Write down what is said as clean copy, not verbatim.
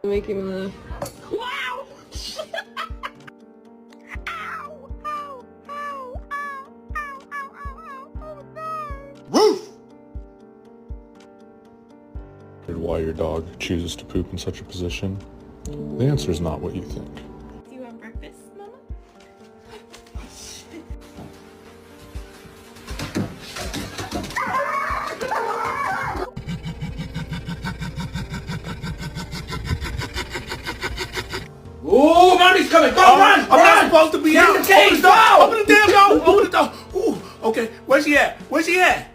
Make him laugh. Wow! Roof! Why your dog chooses to poop in such a position? The answer is not what you think. Do you want breakfast, Mama? Ooh, mommy's coming. Go run! I'm not supposed to be Get out. in the cage, Open the door. dog. Open the damn door. Open the door. Ooh, okay. Where's she at? Where's she at?